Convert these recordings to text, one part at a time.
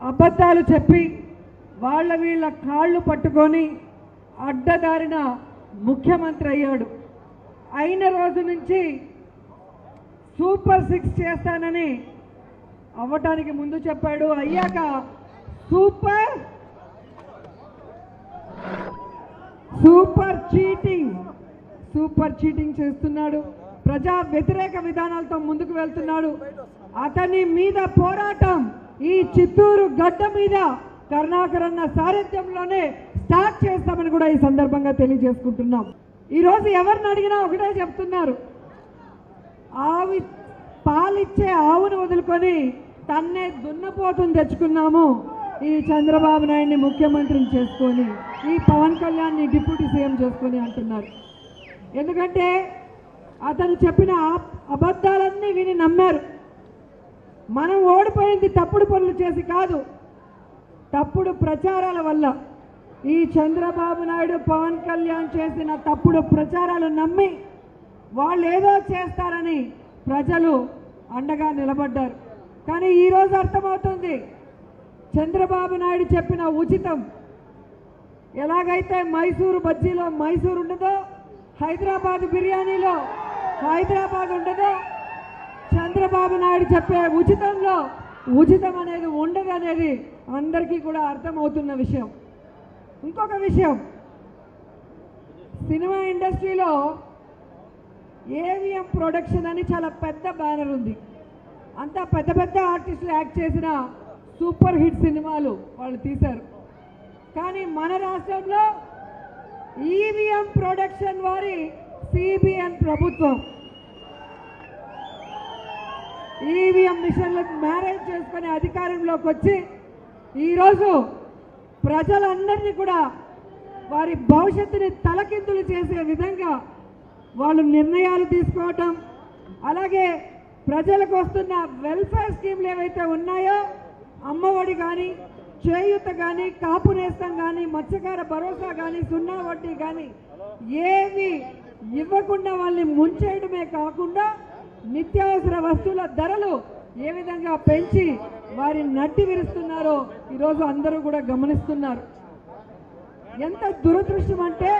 అబద్ధాలు చెప్పి వీళ్ళ కాళ్ళు పట్టుకొని అడ్డదారిన ముఖ్యమంత్రి అయ్యాడు. అయిన రోజు నుంచి సూపర్ 6 చేస్తానని అవ్వటానికి ముందు చెప్పాడు. అయ్యాక సూపర్ చీటింగ్ చేస్తున్నాడు. ప్రజా వ్యతిరేక విధానాలతో ముందుకు వెళ్తున్నాడు. అతని మీద పోరాటం ఈ చిత్తూరు గడ్డ మీద కరుణాకరన్న సారథ్యంలోనే స్టార్ట్ చేస్తామని కూడా ఈ సందర్భంగా తెలియజేసుకుంటున్నాం. ఈరోజు ఎవరిని అడిగినా ఒకటే చెప్తున్నారు, పాలిచ్చే ఆవును వదులుకొని తన్నే దున్నపోతుని తెచ్చుకున్నాము ఈ చంద్రబాబు నాయుడిని ముఖ్యమంత్రిని చేసుకొని, ఈ పవన్ కళ్యాణ్ని డిప్యూటీ సీఎం చేసుకొని అంటున్నారు. ఎందుకంటే అతను చెప్పిన అబద్ధాలన్నీ విని నమ్మారు. మనం ఓడిపోయింది తప్పుడు పనులు చేసి కాదు, తప్పుడు ప్రచారాల వల్ల. ఈ చంద్రబాబు నాయుడు పవన్ కళ్యాణ్ చేసిన తప్పుడు ప్రచారాలు నమ్మి వాళ్ళు ఏదో చేస్తారని ప్రజలు అండగా నిలబడ్డారు. కానీ ఈరోజు అర్థమవుతుంది, చంద్రబాబు నాయుడు చెప్పిన ఉచితం ఎలాగైతే మైసూరు బజ్జీలో మైసూరు ఉండదో, హైదరాబాద్ బిర్యానీలో హైదరాబాద్ ఉండదో, చంద్రబాబు నాయుడు చెప్పే ఉచితంలో ఉచితం అనేది ఉండదు అనేది అందరికీ కూడా అర్థమవుతున్న విషయం. ఇంకొక విషయం, సినిమా ఇండస్ట్రీలో ఏవిఎం ప్రొడక్షన్ అని చాలా పెద్ద బ్యానర్ ఉంది. అంతా పెద్ద పెద్ద ఆర్టిస్టులు యాక్ట్ చేసిన సూపర్ హిట్ సినిమాలు వాళ్ళు తీశారు. కానీ మన రాష్ట్రంలో ఈవీఎం ప్రొడక్షన్ వారి సిబిఎన్ ప్రభుత్వం ఈవీఎం మిషన్లకు మ్యారేజ్ చేసుకునే అధికారంలోకి వచ్చి ఈరోజు ప్రజలందరినీ కూడా వారి భవిష్యత్తుని తలకిందులు చేసే విధంగా వాళ్ళు నిర్ణయాలు తీసుకోవటం, అలాగే ప్రజలకు వస్తున్న వెల్ఫేర్ స్కీమ్లు ఏవైతే ఉన్నాయో, అమ్మఒడి కానీ, చేయూత కానీ, కాపు నేస్తం కానీ, మత్స్యకార భరోసా కానీ, సున్నా వడ్డీ కానీ ఏవి ఇవ్వకుండా వాళ్ళని ముంచేయడమే కాకుండా నిత్యావసర వస్తువుల ధరలు ఏ విధంగా పెంచి వారి నడ్డి విరుస్తున్నారో ఈరోజు అందరూ కూడా గమనిస్తున్నారు. ఎంత దురదృష్టం అంటే,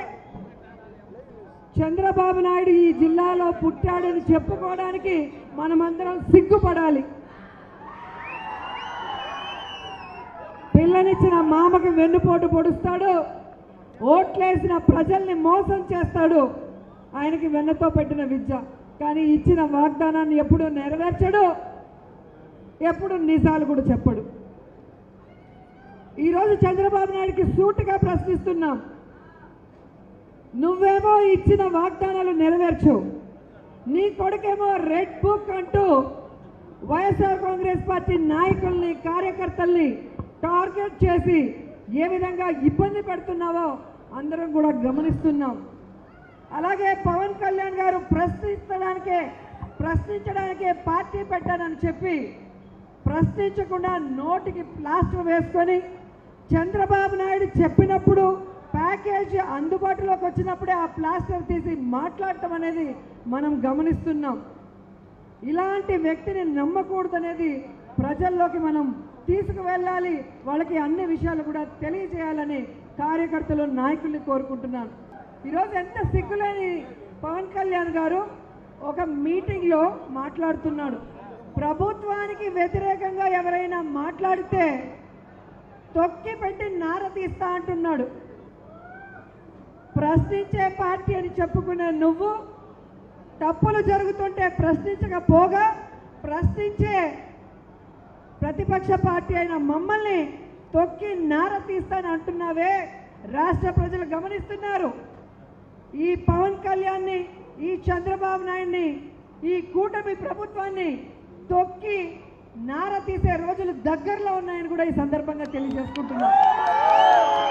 చంద్రబాబు నాయుడు ఈ జిల్లాలో పుట్టాడని చెప్పుకోవడానికి మనమందరం సిగ్గుపడాలి. పిల్లనిచ్చిన మామకు వెన్నుపోటు పొడుస్తాడు, ఓట్లేసిన ప్రజల్ని మోసం చేస్తాడు. ఆయనకి వెన్నతో పెట్టిన విద్య. కానీ ఇచ్చిన వాగ్దానాన్ని ఎప్పుడు నెరవేర్చడు, ఎప్పుడు నిజాలు కూడా చెప్పడు. ఈరోజు చంద్రబాబు నాయుడికి సూటిగా ప్రశ్నిస్తున్నాం, నువ్వేమో ఇచ్చిన వాగ్దానాలు నెరవేర్చు, నీ కొడుకేమో రెడ్ బుక్ అంటూ వైఎస్ఆర్ కాంగ్రెస్ పార్టీ నాయకుల్ని, కార్యకర్తల్ని టార్గెట్ చేసి ఏ విధంగా ఇబ్బంది పెడుతున్నావో అందరం కూడా గమనిస్తున్నాం. అలాగే పవన్ కళ్యాణ్ గారు ప్రశ్నించడానికే పార్టీ పెట్టానని చెప్పి ప్రశ్నించకుండా నోటికి ప్లాస్టర్ వేసుకొని, చంద్రబాబు నాయుడు చెప్పినప్పుడు ప్యాకేజీ అందుబాటులోకి వచ్చినప్పుడే ఆ ప్లాస్టర్ తీసి మాట్లాడటం అనేది మనం గమనిస్తున్నాం. ఇలాంటి వ్యక్తిని నమ్మకూడదనేది ప్రజల్లోకి మనం తీసుకువెళ్ళాలి. వాళ్ళకి అన్ని విషయాలు కూడా తెలియజేయాలని కార్యకర్తలు, నాయకుల్ని కోరుకుంటున్నాను. ఈరోజు ఎంత సిగ్గులేని పవన్ కళ్యాణ్ గారు ఒక మీటింగ్లో మాట్లాడుతున్నాడు, ప్రభుత్వానికి వ్యతిరేకంగా ఎవరైనా మాట్లాడితే తొక్కి పెట్టి నార తీస్తా అంటున్నాడు. ప్రశ్నించే పార్టీ అని చెప్పుకునే నువ్వు తప్పులు జరుగుతుంటే ప్రశ్నించకపోగా ప్రశ్నించే ప్రతిపక్ష పార్టీ అయిన మమ్మల్ని తొక్కి నార తీస్తాను అంటున్నావే. రాష్ట్ర ప్రజలు గమనిస్తున్నారు. ఈ పవన్ కళ్యాణ్ని, ఈ చంద్రబాబు నాయుడిని, ఈ కూటమి ప్రభుత్వాన్ని తొక్కి నార తీసే రోజులు దగ్గరలో ఉన్నాయని కూడా ఈ సందర్భంగా తెలియజేసుకుంటున్నాను.